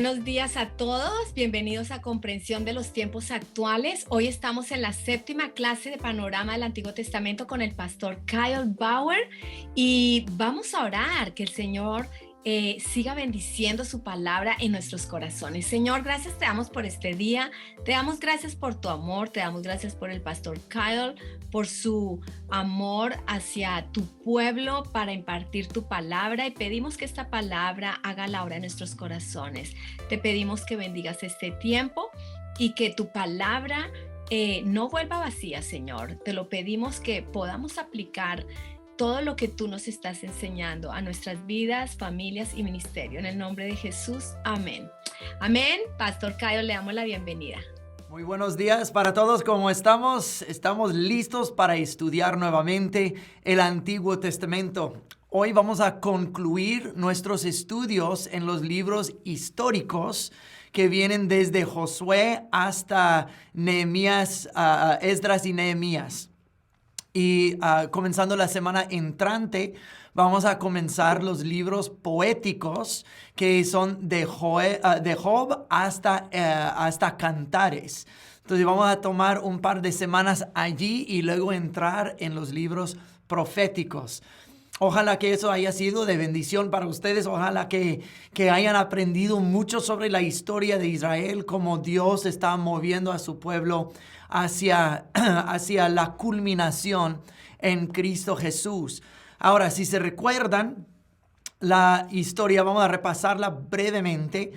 buenos días a todos. Bienvenidos a Comprensión de los Tiempos Actuales. Hoy estamos en la 7ª clase de Panorama del Antiguo Testamento con el pastor Kyle Bauer y vamos a orar que el Señor siga bendiciendo su palabra en nuestros corazones. Señor, gracias te damos por este día, te damos gracias por tu amor, te damos gracias por el pastor Kyle, por su amor hacia tu pueblo para impartir tu palabra, y pedimos que esta palabra haga la obra en nuestros corazones. Te pedimos que bendigas este tiempo y que tu palabra no vuelva vacía, Señor. Te lo pedimos que podamos aplicar todo lo que tú nos estás enseñando a nuestras vidas, familias y ministerio. En el nombre de Jesús, amén. Amén. Pastor Kyle, le damos la bienvenida. Muy buenos días para todos. ¿Cómo estamos? Estamos listos para estudiar nuevamente el Antiguo Testamento. Hoy vamos a concluir nuestros estudios en los libros históricos que vienen desde Josué hasta Nehemías, Esdras y Nehemías. Y comenzando la semana entrante, vamos a comenzar los libros poéticos que son de Job hasta Cantares. Entonces vamos a tomar un par de semanas allí y luego entrar en los libros proféticos. Ojalá que eso haya sido de bendición para ustedes. Ojalá que hayan aprendido mucho sobre la historia de Israel, cómo Dios está moviendo a su pueblo hacia la culminación en Cristo Jesús. Ahora, si se recuerdan la historia, vamos a repasarla brevemente,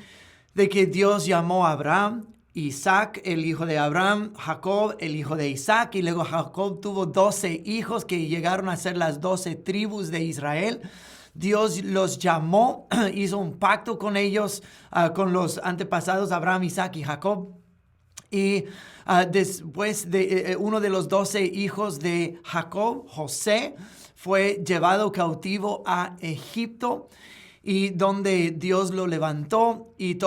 de que Dios llamó a Abraham, Isaac, el hijo de Abraham, Jacob, el hijo de Isaac, y luego Jacob tuvo 12 hijos que llegaron a ser las 12 tribus de Israel. Dios los llamó, hizo un pacto con ellos, con los antepasados Abraham, Isaac y Jacob. Y después de uno de los 12 hijos de Jacob, José, fue llevado cautivo a Egipto, y donde Dios lo levantó, y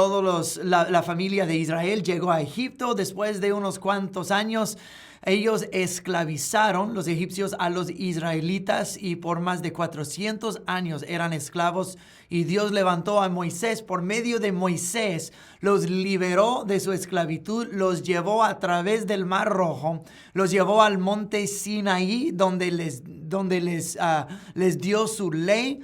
la familia de Israel llegó a Egipto. Después de unos cuantos años, ellos esclavizaron, los egipcios, a los israelitas, y por más de 400 años eran esclavos. Y Dios levantó a Moisés. Por medio de Moisés los liberó de su esclavitud, los llevó a través del Mar Rojo, los llevó al monte Sinaí, donde les dio su ley.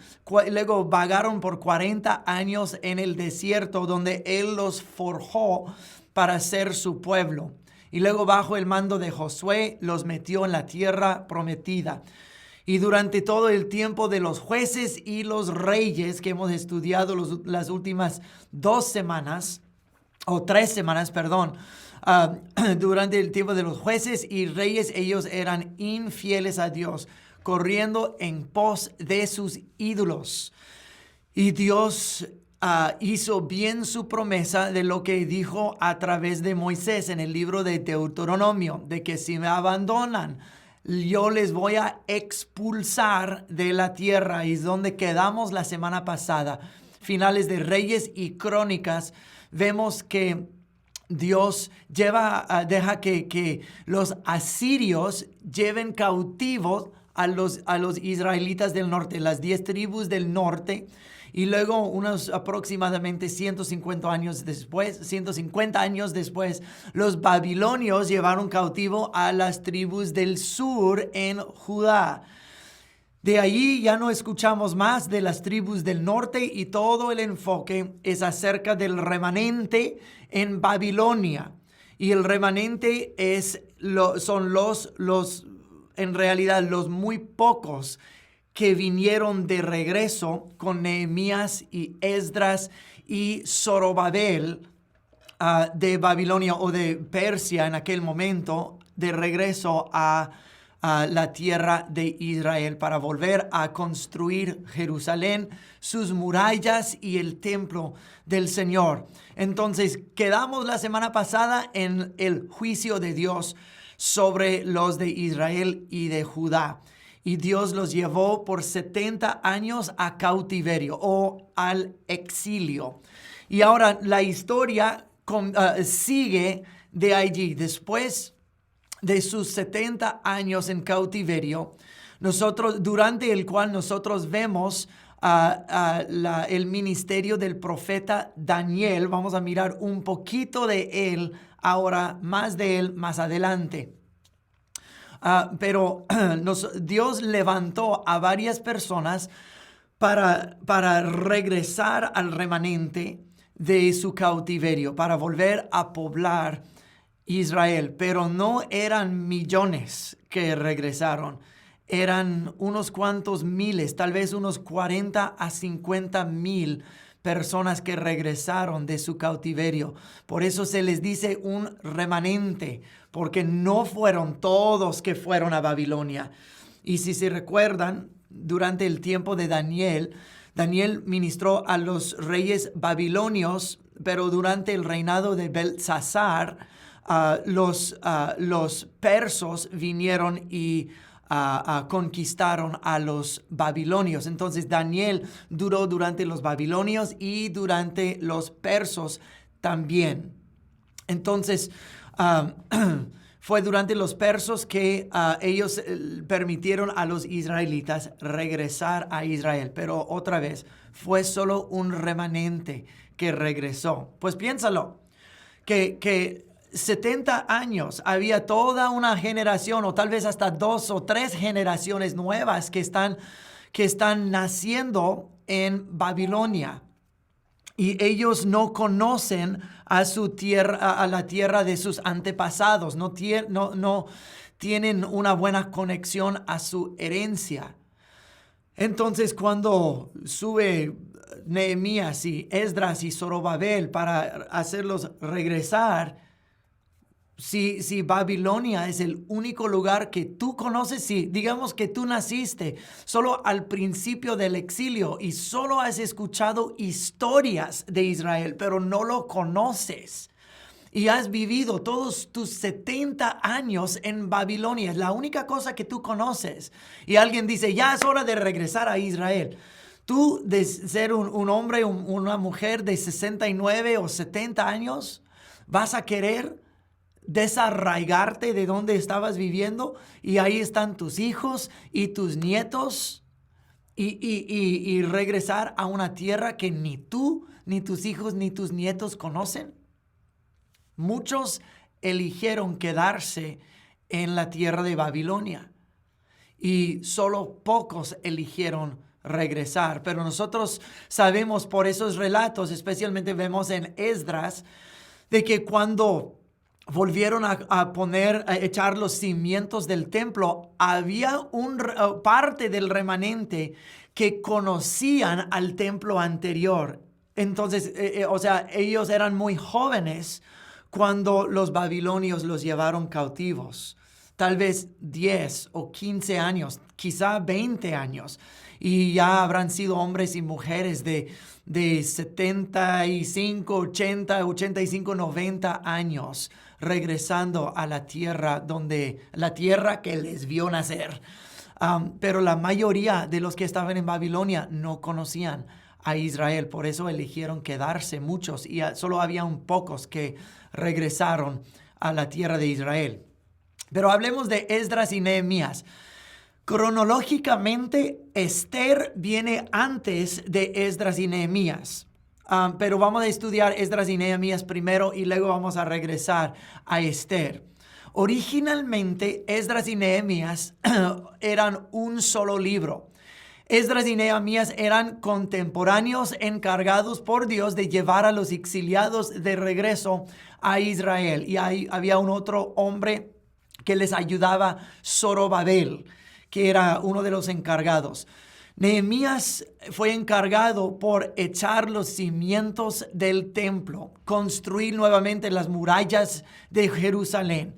Luego vagaron por 40 años en el desierto, donde Él los forjó para ser su pueblo. Y luego, bajo el mando de Josué, los metió en la tierra prometida. Y durante todo el tiempo de los jueces y los reyes que hemos estudiado las últimas 3 semanas, durante el tiempo de los jueces y reyes, ellos eran infieles a Dios, corriendo en pos de sus ídolos. Y Dios hizo bien su promesa de lo que dijo a través de Moisés en el libro de Deuteronomio, de que si me abandonan, yo les voy a expulsar de la tierra. Y es donde quedamos la semana pasada. Finales de Reyes y Crónicas, vemos que Dios deja que los asirios lleven cautivos a los israelitas del norte, las 10 tribus del norte. Y luego, unos aproximadamente 150 años después, los babilonios llevaron cautivo a las tribus del sur en Judá. De allí ya no escuchamos más de las tribus del norte, y todo el enfoque es acerca del remanente en Babilonia. Y el remanente son en realidad los muy pocos que vinieron de regreso con Nehemías y Esdras y Zorobabel de Babilonia o de Persia en aquel momento, de regreso a la tierra de Israel para volver a construir Jerusalén, sus murallas y el templo del Señor. Entonces, quedamos la semana pasada en el juicio de Dios sobre los de Israel y de Judá. Y Dios los llevó por 70 años a cautiverio o al exilio. Y ahora la historia sigue de allí. Después de sus 70 años en cautiverio, durante el cual nosotros vemos el ministerio del profeta Daniel. Vamos a mirar un poquito de él ahora, más de él más adelante. Pero Dios levantó a varias personas para regresar al remanente de su cautiverio, para volver a poblar Israel. Pero no eran millones que regresaron. Eran unos cuantos miles, tal vez unos 40 a 50 mil personas que regresaron de su cautiverio. Por eso se les dice un remanente, porque no fueron todos que fueron a Babilonia. Y si se recuerdan, durante el tiempo de Daniel ministró a los reyes babilonios, pero durante el reinado de Belsasar, los persos vinieron y conquistaron a los babilonios. Entonces Daniel duró durante los babilonios y durante los persos también. Entonces fue durante los persos que ellos permitieron a los israelitas regresar a Israel. Pero otra vez, fue solo un remanente que regresó. Pues piénsalo, que 70 años había toda una generación, o tal vez hasta 2 o 3 generaciones nuevas que están naciendo en Babilonia. Y ellos no conocen a su tierra, a la tierra de sus antepasados. No tienen una buena conexión a su herencia. Entonces, cuando sube Nehemías y Esdras y Zorobabel para hacerlos regresar, si Babilonia es el único lugar que tú conoces, si digamos que tú naciste solo al principio del exilio y solo has escuchado historias de Israel, pero no lo conoces y has vivido todos tus 70 años en Babilonia, es la única cosa que tú conoces, y alguien dice, ya es hora de regresar a Israel. Tú, de ser un hombre o una mujer de 69 o 70 años, vas a querer desarraigarte de donde estabas viviendo, y ahí están tus hijos y tus nietos, y regresar a una tierra que ni tú, ni tus hijos, ni tus nietos conocen. Muchos eligieron quedarse en la tierra de Babilonia y solo pocos eligieron regresar. Pero nosotros sabemos por esos relatos, especialmente vemos en Esdras, de que cuando volvieron a echar los cimientos del templo, había parte del remanente que conocían al templo anterior. Entonces, ellos eran muy jóvenes cuando los babilonios los llevaron cautivos. Tal vez 10 o 15 años, quizá 20 años. Y ya habrán sido hombres y mujeres de 75, 80, 85, 90 años regresando a la tierra que les vio nacer. Pero la mayoría de los que estaban en Babilonia no conocían a Israel, por eso eligieron quedarse muchos, y solo había un pocos que regresaron a la tierra de Israel. Pero hablemos de Esdras y Nehemías. Cronológicamente, Esther viene antes de Esdras y Nehemías. Pero vamos a estudiar Esdras y Nehemías primero y luego vamos a regresar a Esther. Originalmente, Esdras y Nehemías eran un solo libro. Esdras y Nehemías eran contemporáneos encargados por Dios de llevar a los exiliados de regreso a Israel. Y ahí había un otro hombre que les ayudaba, Zorobabel, que era uno de los encargados. Nehemías fue encargado por echar los cimientos del templo, construir nuevamente las murallas de Jerusalén.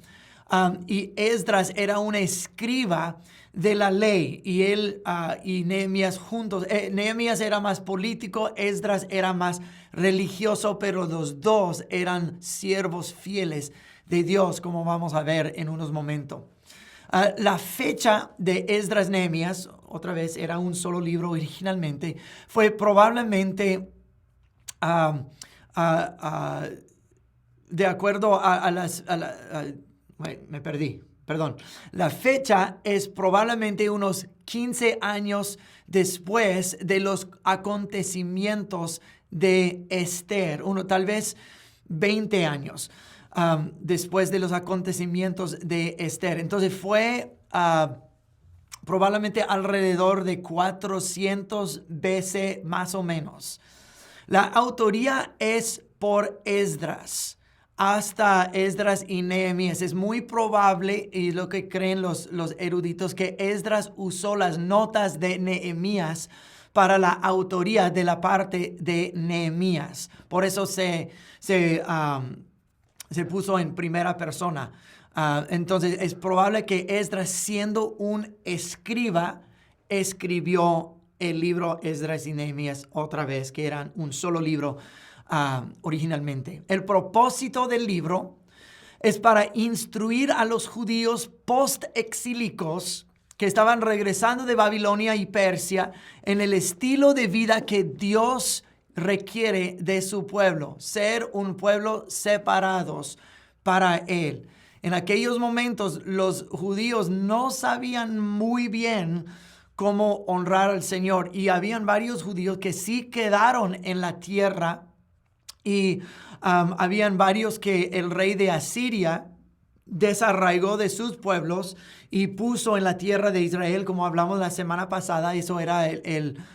Y Esdras era un escriba de la ley, y él y Nehemías juntos. Nehemías era más político, Esdras era más religioso, pero los dos eran siervos fieles de Dios, como vamos a ver en unos momentos. La fecha de Esdras Nehemías, otra vez era un solo libro originalmente, fue probablemente de acuerdo me perdí. Perdón. La fecha es probablemente unos 15 años después de los acontecimientos de Esther, tal vez 20 años después de los acontecimientos de Esther. Entonces fue probablemente alrededor de 400 BC más o menos. La autoría es por Esdras, hasta Esdras y Nehemías. Es muy probable, y lo que creen los eruditos, que Esdras usó las notas de Nehemías para la autoría de la parte de Nehemías. Por eso se puso en primera persona. Entonces es probable que Esdras, siendo un escriba, escribió el libro Esdras y Nehemías otra vez, que eran un solo libro originalmente. El propósito del libro es para instruir a los judíos post-exílicos que estaban regresando de Babilonia y Persia en el estilo de vida que Dios requiere de su pueblo, ser un pueblo separados para Él. En aquellos momentos los judíos no sabían muy bien cómo honrar al Señor, y habían varios judíos que sí quedaron en la tierra, y habían varios que el rey de Asiria desarraigó de sus pueblos y puso en la tierra de Israel, como hablamos la semana pasada. Eso era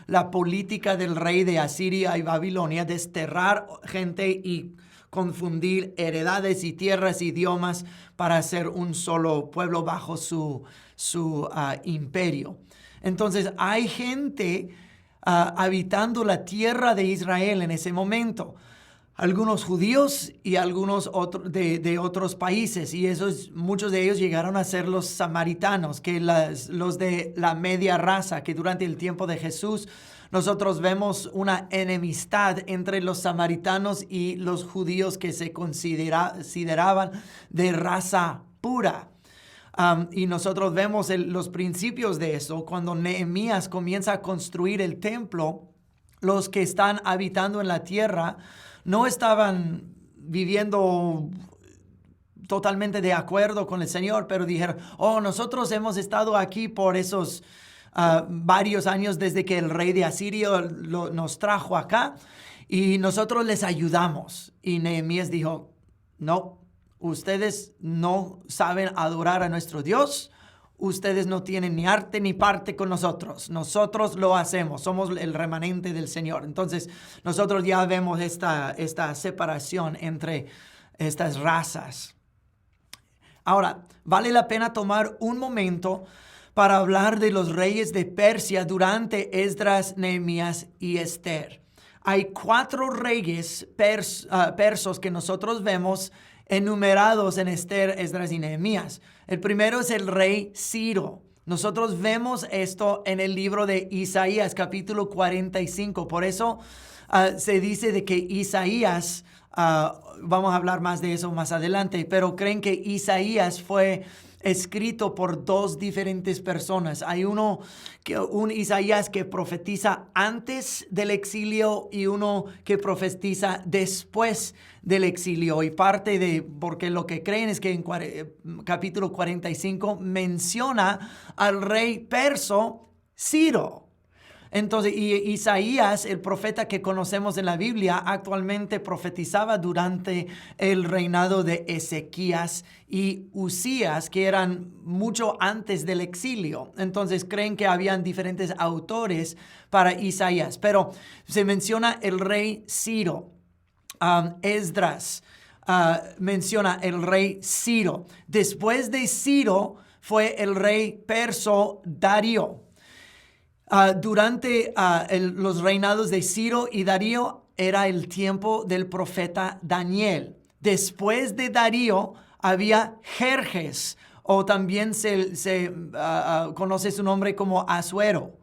la política del rey de Asiria y Babilonia: desterrar gente y confundir heredades y tierras, idiomas, para hacer un solo pueblo bajo su imperio. Entonces hay gente habitando la tierra de Israel en ese momento. Algunos judíos y algunos de otros países, y muchos de ellos llegaron a ser los samaritanos, que los de la media raza, que durante el tiempo de Jesús nosotros vemos una enemistad entre los samaritanos y los judíos que se consideraban de raza pura. Y nosotros vemos los principios de eso cuando Nehemías comienza a construir el templo. Los que están habitando en la tierra no estaban viviendo totalmente de acuerdo con el Señor, pero dijeron: nosotros hemos estado aquí por esos varios años desde que el rey de Asiria nos trajo acá, y nosotros les ayudamos. Y Nehemías dijo: no, ustedes no saben adorar a nuestro Dios. Ustedes no tienen ni arte ni parte con nosotros. Nosotros lo hacemos. Somos el remanente del Señor. Entonces, nosotros ya vemos esta separación entre estas razas. Ahora, vale la pena tomar un momento para hablar de los reyes de Persia durante Esdras, Nehemías y Esther. Hay 4 reyes persos que nosotros vemos enumerados en Esther, Esdras y Nehemías. El primero es el rey Ciro. Nosotros vemos esto en el libro de Isaías, capítulo 45. Por eso se dice de que Isaías, vamos a hablar más de eso más adelante, pero creen que Isaías fue escrito por 2 diferentes personas. Hay un Isaías que profetiza antes del exilio y uno que profetiza después del exilio. Y porque lo que creen es que en capítulo 45 menciona al rey perso Ciro. Entonces, Isaías, el profeta que conocemos en la Biblia, actualmente profetizaba durante el reinado de Ezequías y Usías, que eran mucho antes del exilio. Entonces, creen que habían diferentes autores para Isaías, pero se menciona el rey Ciro. Esdras menciona el rey Ciro. Después de Ciro fue el rey perso Darío. Durante los reinados de Ciro y Darío era el tiempo del profeta Daniel. Después de Darío había Jerjes, o también se conoce su nombre como Asuero,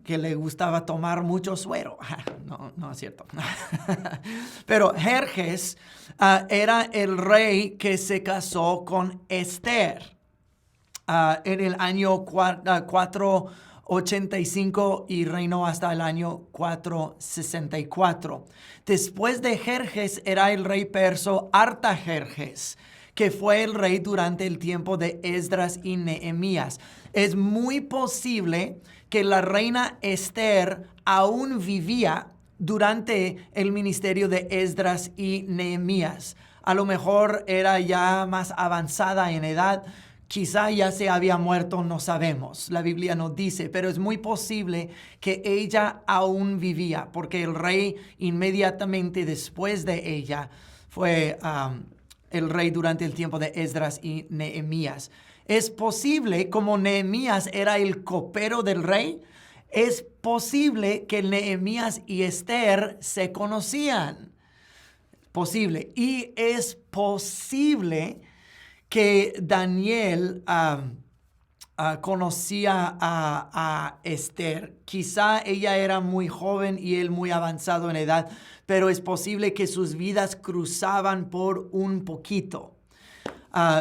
que le gustaba tomar mucho suero. No es cierto. Pero Jerjes era el rey que se casó con Esther en el año 485 y reinó hasta el año 464. Después de Jerjes era el rey perso Artajerjes, que fue el rey durante el tiempo de Esdras y Nehemías. Es muy posible que la reina Esther aún vivía durante el ministerio de Esdras y Nehemías. A lo mejor era ya más avanzada en edad, quizá ya se había muerto, no sabemos. La Biblia no dice, pero es muy posible que ella aún vivía, porque el rey inmediatamente después de ella fue el rey durante el tiempo de Esdras y Nehemías. Es posible, como Nehemías era el copero del rey, es posible que Nehemías y Esther se conocían. Posible. Y es posible que Daniel conocía a Esther. Quizá ella era muy joven y él muy avanzado en edad, pero es posible que sus vidas cruzaban por un poquito.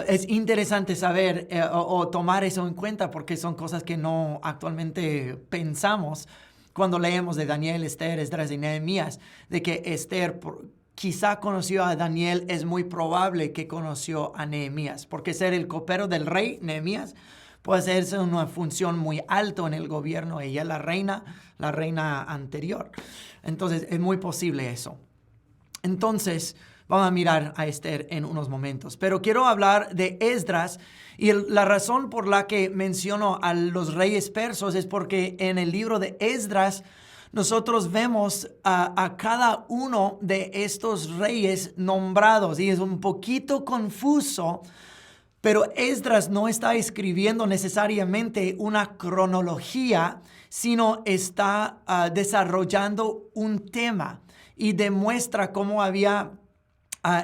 Es interesante saber o tomar eso en cuenta porque son cosas que no actualmente pensamos cuando leemos de Daniel, Esther, Esdras y Nehemías, de que Esther quizá conoció a Daniel. Es muy probable que conoció a Nehemías, porque ser el copero del rey, Nehemías, puede ser una función muy alta en el gobierno. Ella es la reina anterior. Entonces, es muy posible eso. Entonces, vamos a mirar a Esther en unos momentos. Pero quiero hablar de Esdras, y la razón por la que menciono a los reyes persos es porque en el libro de Esdras nosotros vemos a cada uno de estos reyes nombrados, y es un poquito confuso, pero Esdras no está escribiendo necesariamente una cronología, sino está desarrollando un tema y demuestra cómo había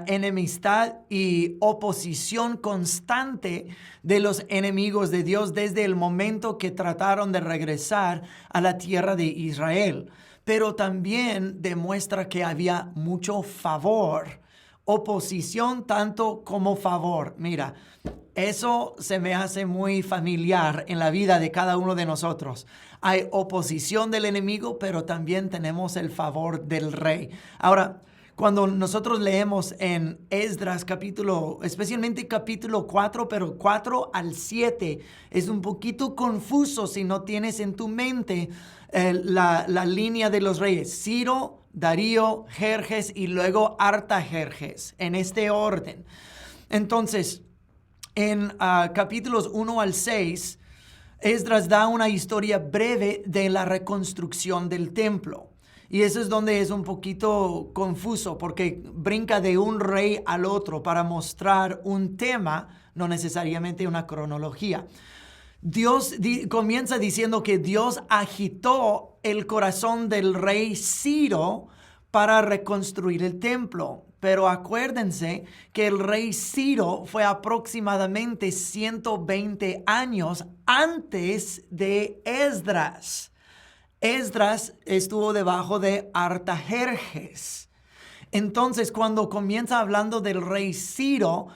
enemistad y oposición constante de los enemigos de Dios desde el momento que trataron de regresar a la tierra de Israel. Pero también demuestra que había mucho favor, oposición tanto como favor. Mira, eso se me hace muy familiar en la vida de cada uno de nosotros. Hay oposición del enemigo, pero también tenemos el favor del rey. Ahora, cuando nosotros leemos en Esdras especialmente capítulo 4, pero 4 al 7, es un poquito confuso si no tienes en tu mente la línea de los reyes: Ciro, Darío, Jerjes y luego Artajerjes, en este orden. Entonces, en capítulos 1 al 6, Esdras da una historia breve de la reconstrucción del templo. Y eso es donde es un poquito confuso, porque brinca de un rey al otro para mostrar un tema, no necesariamente una cronología. Dios comienza diciendo que Dios agitó el corazón del rey Ciro para reconstruir el templo. Pero acuérdense que el rey Ciro fue aproximadamente 120 años antes de Esdras. Esdras estuvo debajo de Artajerjes. Entonces, cuando comienza hablando del rey Ciro,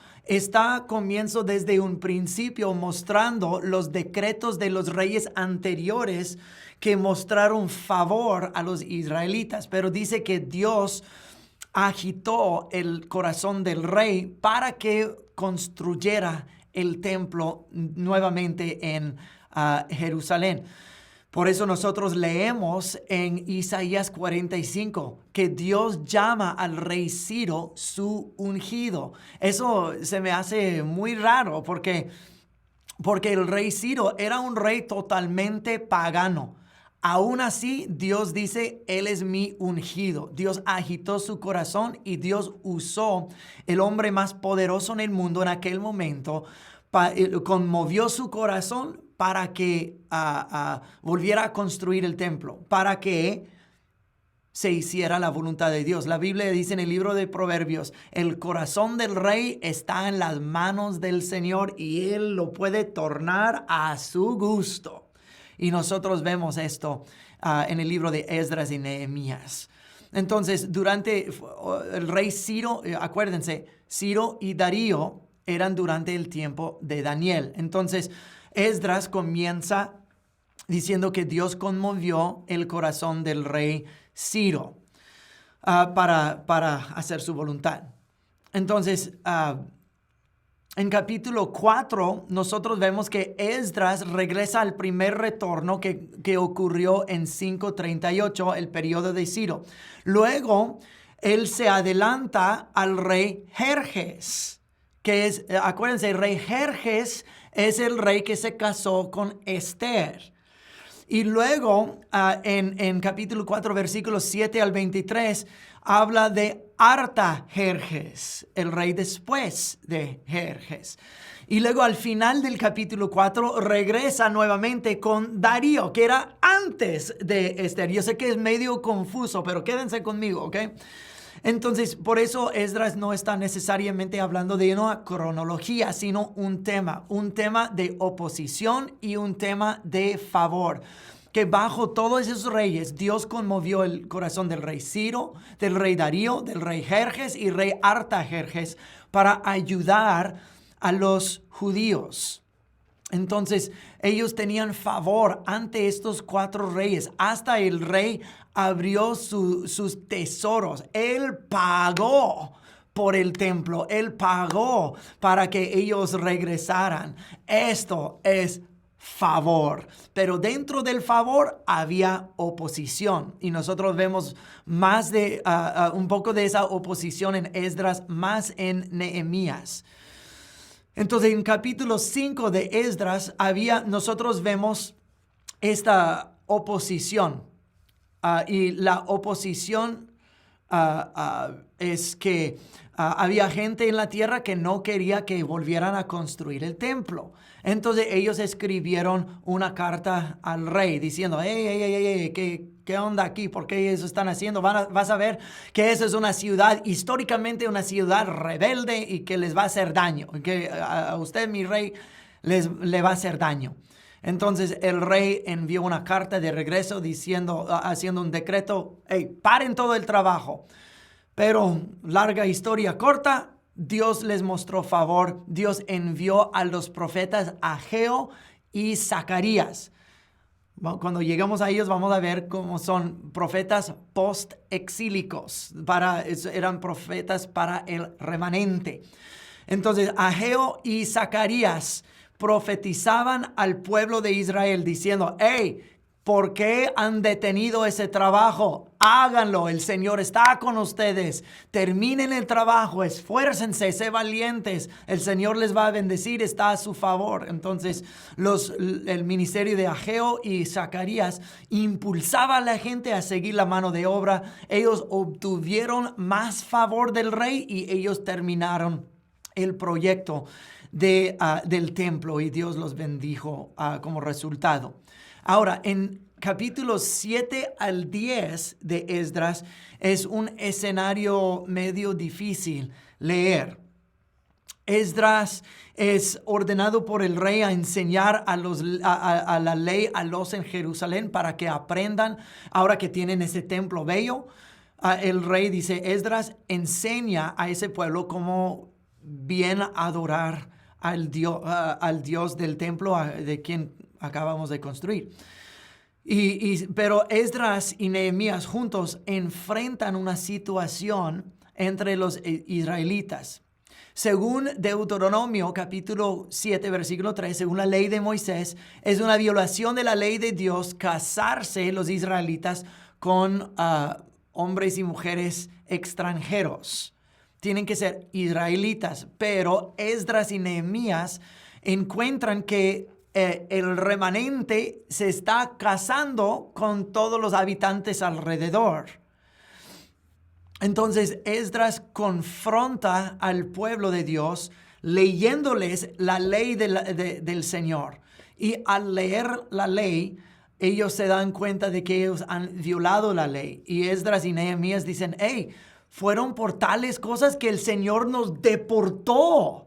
comienzo desde un principio mostrando los decretos de los reyes anteriores que mostraron favor a los israelitas. Pero dice que Dios agitó el corazón del rey para que construyera el templo nuevamente en Jerusalén. Por eso nosotros leemos en Isaías 45 que Dios llama al rey Ciro su ungido. Eso se me hace muy raro porque el rey Ciro era un rey totalmente pagano. Aún así, Dios dice, Él es mi ungido. Dios agitó su corazón y Dios usó el hombre más poderoso en el mundo en aquel momento, conmovió su corazón para que volviera a construir el templo, para que se hiciera la voluntad de Dios. La Biblia dice en el libro de Proverbios, el corazón del rey está en las manos del Señor y Él lo puede tornar a su gusto. Y nosotros vemos esto en el libro de Esdras y Nehemías. Entonces, durante el rey Ciro, acuérdense, Ciro y Darío eran durante el tiempo de Daniel. Entonces, Esdras comienza diciendo que Dios conmovió el corazón del rey Ciro para hacer su voluntad. Entonces, en capítulo 4, nosotros vemos que Esdras regresa al primer retorno que ocurrió en 538, el periodo de Ciro. Luego, él se adelanta al rey Jerjes, que es, acuérdense, el rey Jerjes es el rey que se casó con Esther. Y luego, en capítulo 4, versículos 7 al 23, habla de Artajerjes, el rey después de Jerjes. Y luego al final del capítulo 4 regresa nuevamente con Darío, que era antes de Esther. Yo sé que es medio confuso, pero quédense conmigo, ¿ok? Entonces, por eso Esdras no está necesariamente hablando de una cronología, sino un tema de oposición y un tema de favor. Que bajo todos esos reyes, Dios conmovió el corazón del rey Ciro, del rey Darío, del rey Jerjes y rey Artajerjes para ayudar a los judíos. Entonces, ellos tenían favor ante estos 4 reyes. Hasta el rey abrió sus tesoros. Él pagó por el templo. Él pagó para que ellos regresaran. Esto es favor, pero dentro del favor había oposición, y nosotros vemos más de un poco de esa oposición en Esdras, más en Nehemías. Entonces, en capítulo 5 de Esdras nosotros vemos esta oposición, y la oposición es que había gente en la tierra que no quería que volvieran a construir el templo. Entonces ellos escribieron una carta al rey diciendo, hey, ¿qué onda aquí? ¿Por qué eso están haciendo? Vas a ver que esa es una ciudad, históricamente una ciudad rebelde, y que les va a hacer daño. Que a usted, mi rey, le va a hacer daño. Entonces el rey envió una carta de regreso haciendo un decreto, hey, paren todo el trabajo. Pero larga historia corta, Dios les mostró favor. Dios envió a los profetas Ageo y Zacarías. Cuando llegamos a ellos vamos a ver cómo son profetas post-exílicos. Eran profetas para el remanente. Entonces Ageo y Zacarías profetizaban al pueblo de Israel diciendo, hey, ¿por qué han detenido ese trabajo? Háganlo, el Señor está con ustedes. Terminen el trabajo, esfuércense, sé valientes. El Señor les va a bendecir, está a su favor. Entonces, el ministerio de Ageo y Zacarías impulsaba a la gente a seguir la mano de obra. Ellos obtuvieron más favor del rey y ellos terminaron el proyecto del templo, y Dios los bendijo como resultado. Ahora, en capítulos 7 al 10 de Esdras es un escenario medio difícil leer. Esdras es ordenado por el rey a enseñar a la ley a los en Jerusalén para que aprendan. Ahora que tienen ese templo bello, el rey dice, Esdras, enseña a ese pueblo cómo bien adorar al Dios del templo de quien acabamos de construir. Pero Esdras y Nehemías juntos enfrentan una situación entre los israelitas. Según Deuteronomio capítulo 7 versículo 3, según la ley de Moisés, es una violación de la ley de Dios casarse los israelitas con hombres y mujeres extranjeros. Tienen que ser israelitas, pero Esdras y Nehemías encuentran que el remanente se está casando con todos los habitantes alrededor. Entonces Esdras confronta al pueblo de Dios leyéndoles la ley del Señor. Y al leer la ley, ellos se dan cuenta de que ellos han violado la ley. Y Esdras y Nehemías dicen, hey, fueron por tales cosas que el Señor nos deportó.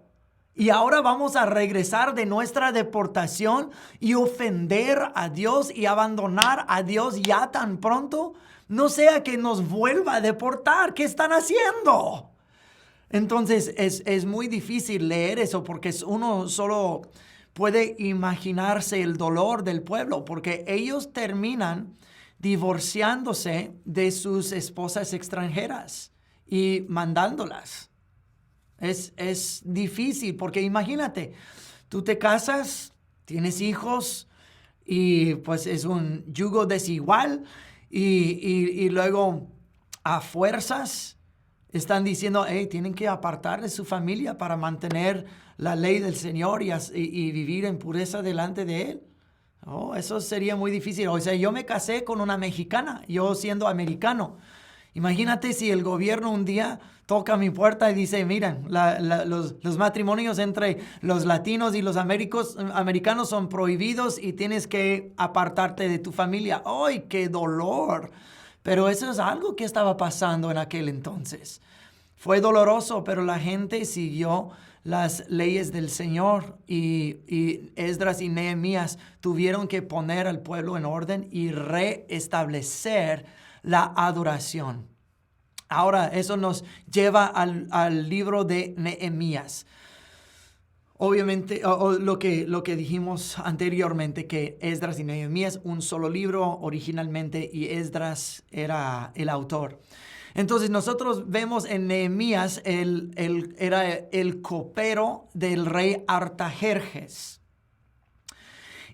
Y ahora vamos a regresar de nuestra deportación y ofender a Dios y abandonar a Dios ya tan pronto. No sea que nos vuelva a deportar. ¿Qué están haciendo? Entonces es muy difícil leer eso porque uno solo puede imaginarse el dolor del pueblo, porque ellos terminan divorciándose de sus esposas extranjeras y mandándolas. Es difícil porque imagínate, tú te casas, tienes hijos y pues es un yugo desigual y luego a fuerzas están diciendo, hey, tienen que apartar de su familia para mantener la ley del Señor y vivir en pureza delante de Él. Oh, eso sería muy difícil. O sea, yo me casé con una mexicana, yo siendo americano. Imagínate si el gobierno un día toca mi puerta y dice, miren, los matrimonios entre los latinos y los americanos son prohibidos y tienes que apartarte de tu familia. ¡Ay, qué dolor! Pero eso es algo que estaba pasando en aquel entonces. Fue doloroso, pero la gente siguió las leyes del Señor y Esdras y Nehemías tuvieron que poner al pueblo en orden y restablecer la adoración. Ahora, eso nos lleva al libro de Nehemías. Obviamente, lo que dijimos anteriormente, que Esdras y Nehemías, un solo libro originalmente, y Esdras era el autor. Entonces nosotros vemos en Nehemías, era el copero del rey Artajerjes.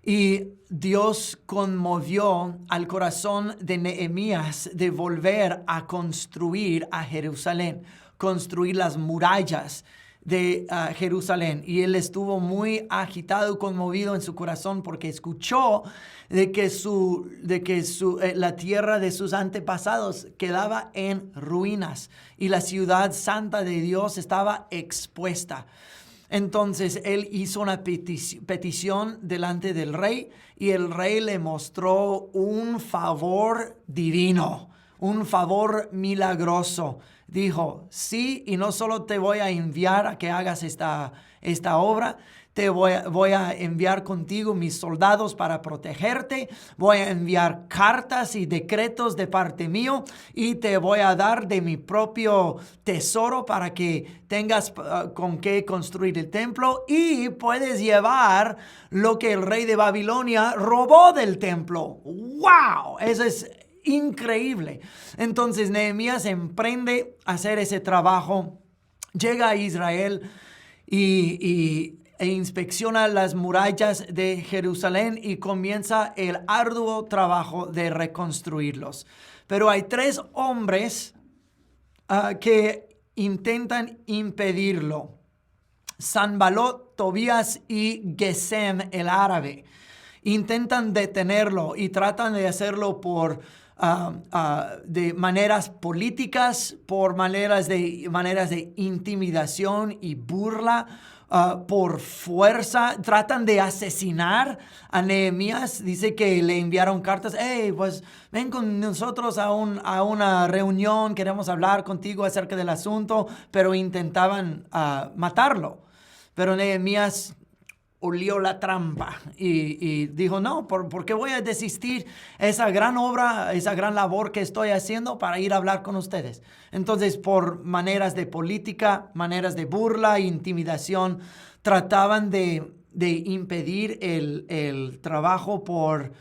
Y Dios conmovió al corazón de Nehemías de volver a construir a Jerusalén, construir las murallas de Jerusalén. Y él estuvo muy agitado y conmovido en su corazón porque escuchó de que la tierra de sus antepasados quedaba en ruinas y la ciudad santa de Dios estaba expuesta. Entonces él hizo una petición delante del rey y el rey le mostró un favor divino, un favor milagroso. Dijo, sí, y no solo te voy a enviar a que hagas esta obra, te voy a enviar contigo mis soldados para protegerte, voy a enviar cartas y decretos de parte mío y te voy a dar de mi propio tesoro para que tengas con qué construir el templo y puedes llevar lo que el rey de Babilonia robó del templo. ¡Wow! Eso es increíble. Entonces Nehemías emprende a hacer ese trabajo, llega a Israel e inspecciona las murallas de Jerusalén y comienza el arduo trabajo de reconstruirlos. Pero hay 3 hombres que intentan impedirlo: Sanbalot, Tobías y Gesem el árabe. Intentan detenerlo y tratan de hacerlo por de maneras políticas, por maneras de intimidación y burla, por fuerza. Tratan de asesinar a Nehemías. Dice que le enviaron cartas, hey, pues ven con nosotros a una reunión, queremos hablar contigo acerca del asunto, pero intentaban matarlo. Pero Nehemías olió la trampa y dijo, no, ¿por qué voy a desistir esa gran obra, esa gran labor que estoy haciendo para ir a hablar con ustedes? Entonces, por maneras de política, maneras de burla, intimidación, trataban de impedir el trabajo por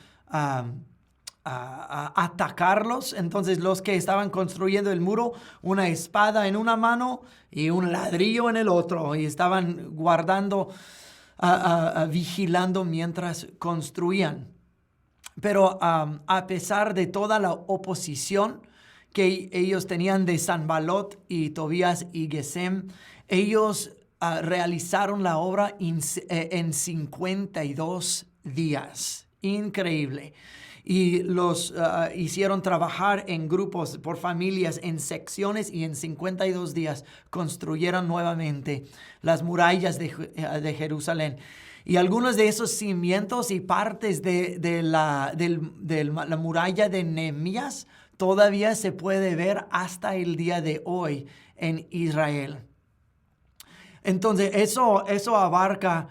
atacarlos. Entonces, los que estaban construyendo el muro, una espada en una mano y un ladrillo en el otro, y estaban guardando, vigilando mientras construían. Pero a pesar de toda la oposición que ellos tenían de Sanbalot y Tobías y Gesem, ellos realizaron la obra en 52 días. Increíble. Y los hicieron trabajar en grupos, por familias, en secciones, y en 52 días construyeron nuevamente las murallas de Jerusalén. Y algunos de esos cimientos y partes de la muralla de Nehemías todavía se puede ver hasta el día de hoy en Israel. Entonces, eso abarca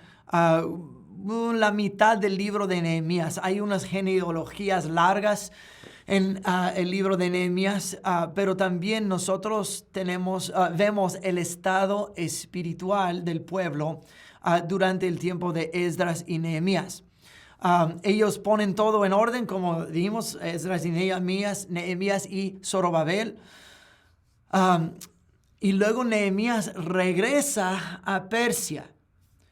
la mitad del libro de Nehemías. Hay unas genealogías largas en el libro de Nehemías, pero también nosotros vemos el estado espiritual del pueblo durante el tiempo de Esdras y Nehemías. Ellos ponen todo en orden, como dijimos, Esdras y Nehemías y Zorobabel. Y luego Nehemías regresa a Persia.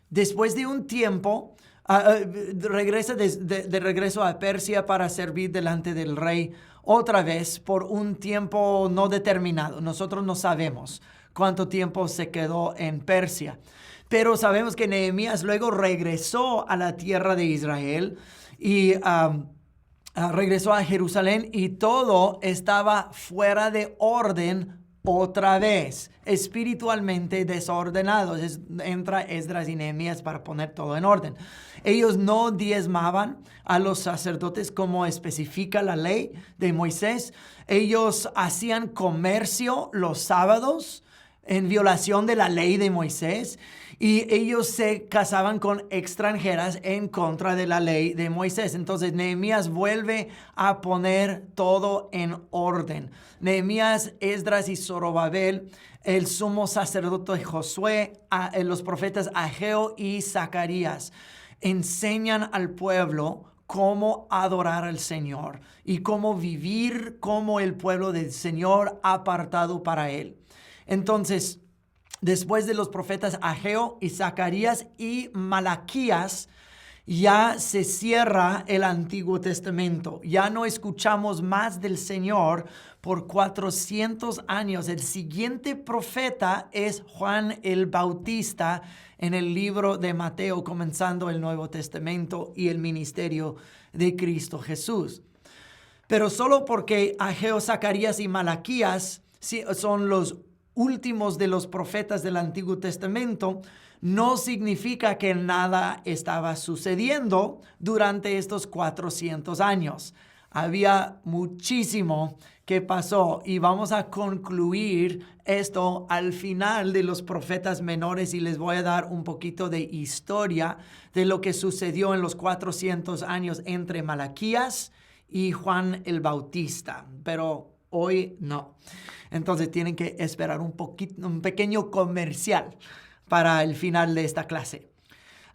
Después de un tiempo, regresa de regreso a Persia para servir delante del rey otra vez por un tiempo no determinado. Nosotros no sabemos cuánto tiempo se quedó en Persia. Pero sabemos que Nehemías luego regresó a la tierra de Israel y regresó a Jerusalén y todo estaba fuera de orden otra vez, espiritualmente desordenados. Entra Esdras y Nehemías para poner todo en orden. Ellos no diezmaban a los sacerdotes como especifica la ley de Moisés. Ellos hacían comercio los sábados en violación de la ley de Moisés. Y ellos se casaban con extranjeras en contra de la ley de Moisés. Entonces Nehemías vuelve a poner todo en orden. Nehemías, Esdras y Zorobabel, el sumo sacerdote Josué, los profetas Ageo y Zacarías, enseñan al pueblo cómo adorar al Señor y cómo vivir como el pueblo del Señor apartado para Él. Entonces, después de los profetas Ageo y Zacarías y Malaquías, ya se cierra el Antiguo Testamento. Ya no escuchamos más del Señor por 400 años. El siguiente profeta es Juan el Bautista en el libro de Mateo, comenzando el Nuevo Testamento y el ministerio de Cristo Jesús. Pero solo porque Ageo, Zacarías y Malaquías son los últimos de los profetas del Antiguo Testamento, no significa que nada estaba sucediendo durante estos 400 años. Había muchísimo que pasó y vamos a concluir esto al final de los profetas menores y les voy a dar un poquito de historia de lo que sucedió en los 400 años entre Malaquías y Juan el Bautista, pero hoy no. Entonces tienen que esperar un pequeño comercial para el final de esta clase.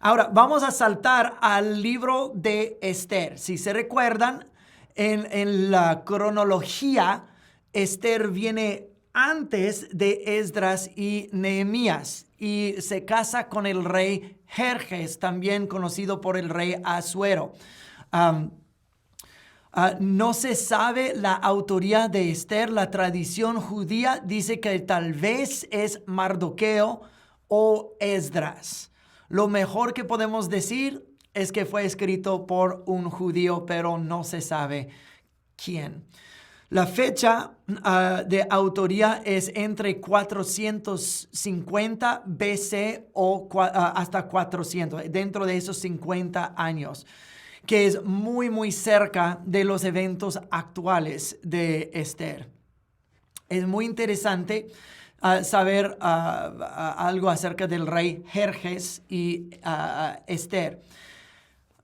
Ahora vamos a saltar al libro de Esther. Si se recuerdan, en la cronología, Esther viene antes de Esdras y Nehemías y se casa con el rey Jerjes, también conocido por el rey Asuero. No se sabe la autoría de Esther. La tradición judía dice que tal vez es Mardoqueo o Esdras. Lo mejor que podemos decir es que fue escrito por un judío, pero no se sabe quién. La fecha de autoría es entre 450 BC o hasta 400, dentro de esos 50 años, que es muy, muy cerca de los eventos actuales de Esther. Es muy interesante saber algo acerca del rey Jerjes y Esther.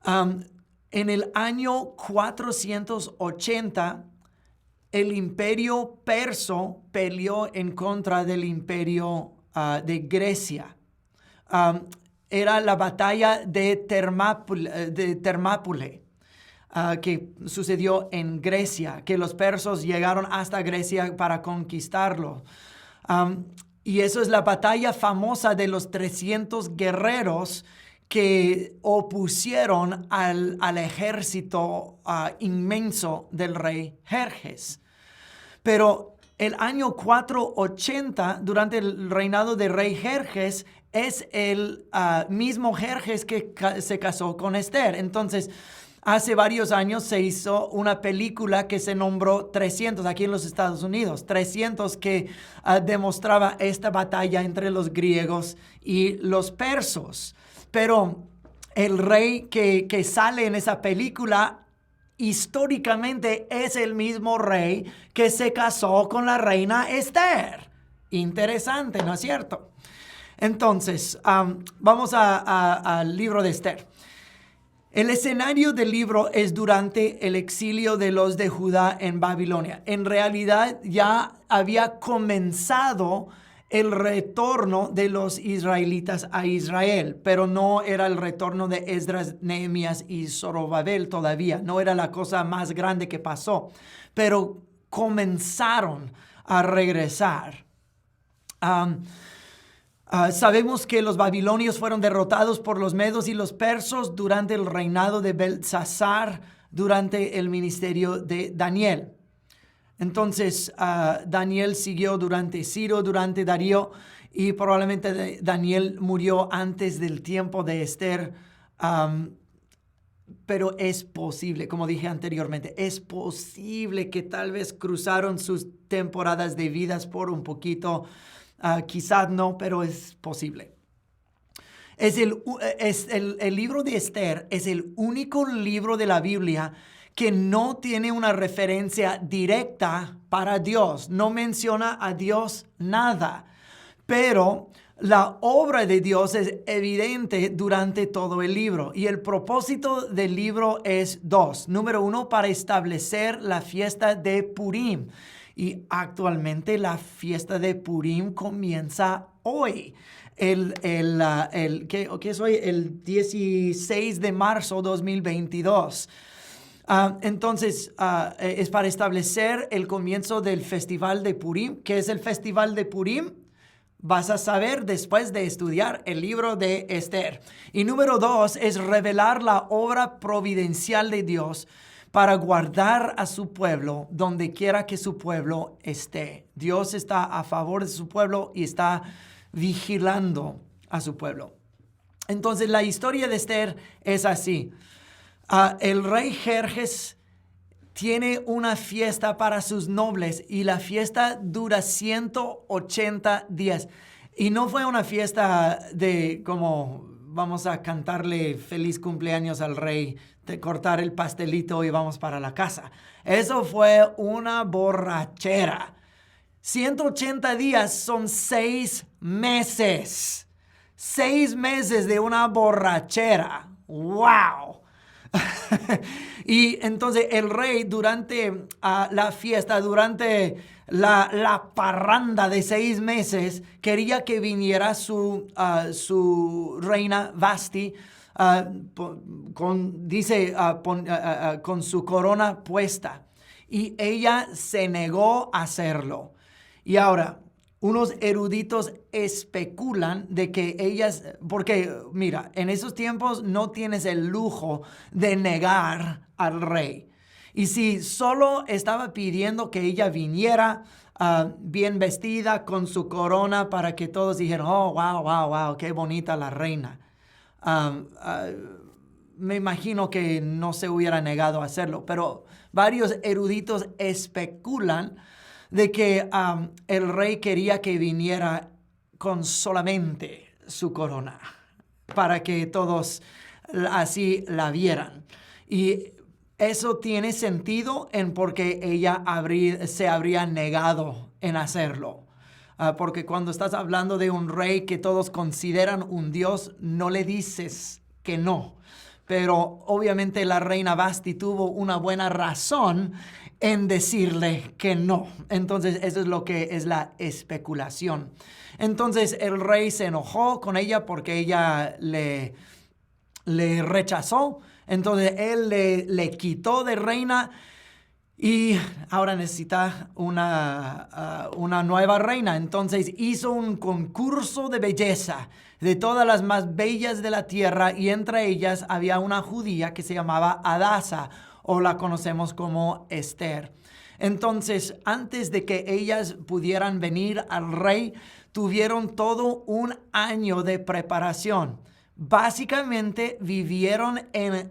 En el año 480, el imperio persa peleó en contra del imperio de Grecia. Era la batalla de Termápule, que sucedió en Grecia, que los persas llegaron hasta Grecia para conquistarlo. Y eso es la batalla famosa de los 300 guerreros que opusieron al ejército inmenso del rey Jerjes. Pero el año 480, durante el reinado del rey Jerjes, es el mismo Jerjes que se casó con Esther. Entonces, hace varios años se hizo una película que se nombró 300 aquí en los Estados Unidos. 300 que demostraba esta batalla entre los griegos y los persas. Pero el rey que sale en esa película históricamente es el mismo rey que se casó con la reina Esther. Interesante, ¿no es cierto? Entonces, vamos al libro de Esther. El escenario del libro es durante el exilio de los de Judá en Babilonia. En realidad ya había comenzado el retorno de los israelitas a Israel, pero no era el retorno de Esdras, Nehemías y Zorobabel todavía. No era la cosa más grande que pasó, pero comenzaron a regresar. Sabemos que los babilonios fueron derrotados por los medos y los persos durante el reinado de Belsasar, durante el ministerio de Daniel. Entonces, Daniel siguió durante Ciro, durante Darío, y probablemente Daniel murió antes del tiempo de Esther. Pero es posible, como dije anteriormente, es posible que tal vez cruzaron sus temporadas de vidas por un poquito. Quizás no, pero es posible. El libro de Esther es el único libro de la Biblia que no tiene una referencia directa para Dios. No menciona a Dios nada. Pero la obra de Dios es evidente durante todo el libro. Y el propósito del libro es dos. Número uno, para establecer la fiesta de Purim. Y actualmente la fiesta de Purim comienza hoy. ¿Qué es hoy? El 16 de marzo 2022. Entonces, es para establecer el comienzo del Festival de Purim. ¿Qué es el Festival de Purim? Vas a saber después de estudiar el libro de Esther. Y número dos es revelar la obra providencial de Dios para guardar a su pueblo donde quiera que su pueblo esté. Dios está a favor de su pueblo y está vigilando a su pueblo. Entonces, la historia de Esther es así. El rey Jerjes tiene una fiesta para sus nobles y la fiesta dura 180 días. Y no fue una fiesta de como vamos a cantarle feliz cumpleaños al rey, de cortar el pastelito y vamos para la casa. Eso fue una borrachera. 180 días son 6 meses. 6 meses de una borrachera. ¡Wow! Y entonces el rey durante la fiesta, durante la parranda de 6 meses, quería que viniera su reina Vasti con su corona puesta. Y ella se negó a hacerlo. Y ahora, unos eruditos especulan de que ellas, porque mira, en esos tiempos no tienes el lujo de negar al rey. Y si solo estaba pidiendo que ella viniera bien vestida con su corona para que todos dijeran, oh, wow, qué bonita la reina. Me imagino que no se hubiera negado a hacerlo, pero varios eruditos especulan de que el rey quería que viniera con solamente su corona, para que todos así la vieran. Y eso tiene sentido en porque ella se habría negado en hacerlo. Porque cuando estás hablando de un rey que todos consideran un dios, no le dices que no. Pero obviamente la reina Vasti tuvo una buena razón en decirle que no. Entonces, eso es lo que es la especulación. Entonces, el rey se enojó con ella porque ella le rechazó. Entonces, él le quitó de reina y ahora necesita una nueva reina. Entonces, hizo un concurso de belleza de todas las más bellas de la tierra y entre ellas había una judía que se llamaba Hadasa, o la conocemos como Esther. Entonces, antes de que ellas pudieran venir al rey, tuvieron todo un año de preparación. Básicamente vivieron en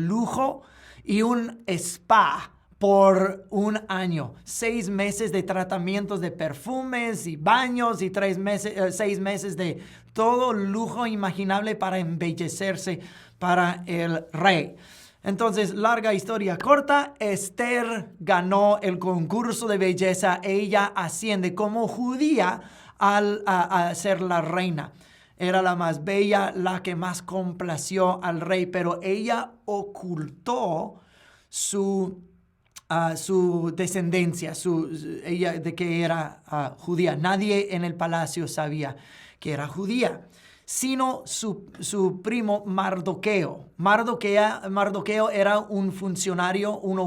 lujo y un spa por un año. 6 meses de tratamientos de perfumes y baños y 6 meses de todo lujo imaginable para embellecerse para el rey. Entonces, larga historia corta, Esther ganó el concurso de belleza. Ella asciende como judía a ser la reina. Era la más bella, la que más complació al rey, pero ella ocultó su descendencia, ella de que era judía. Nadie en el palacio sabía que era judía, sino su primo Mardoqueo. Mardoqueo era un funcionario, un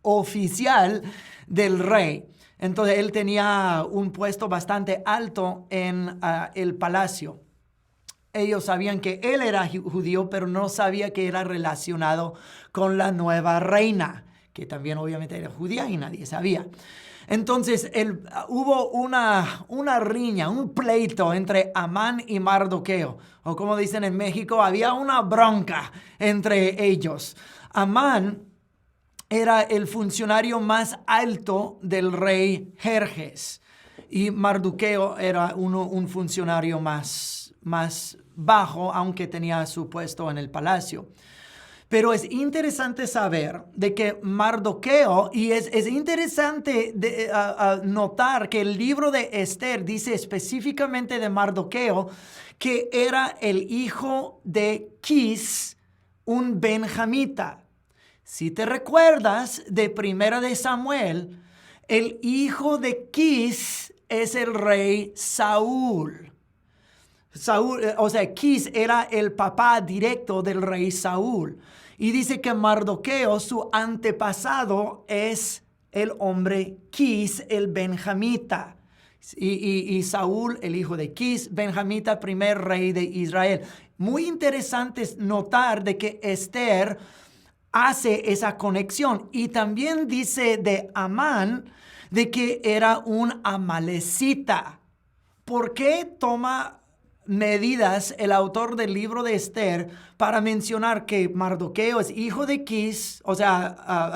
oficial del rey. Entonces él tenía un puesto bastante alto en el palacio. Ellos sabían que él era judío, pero no sabía que era relacionado con la nueva reina, que también obviamente era judía y nadie sabía. Entonces hubo una riña, un pleito entre Amán y Mardoqueo. O como dicen en México, había una bronca entre ellos. Amán era el funcionario más alto del rey Jerjes. Y Mardoqueo era un funcionario más bajo, aunque tenía su puesto en el palacio. Pero es interesante saber de que Mardoqueo, y es interesante notar que el libro de Esther dice específicamente de Mardoqueo que era el hijo de Quis, un benjamita. Si te recuerdas de Primera de Samuel, el hijo de Quis es el rey Saúl. Quis era el papá directo del rey Saúl. Y dice que Mardoqueo, su antepasado, es el hombre Quis, el benjamita. Y Saúl, el hijo de Quis, benjamita, primer rey de Israel. Muy interesante es notar de que Esther hace esa conexión. Y también dice de Amán de que era un amalecita. ¿Por qué toma medidas el autor del libro de Esther para mencionar que Mardoqueo es hijo de Quis,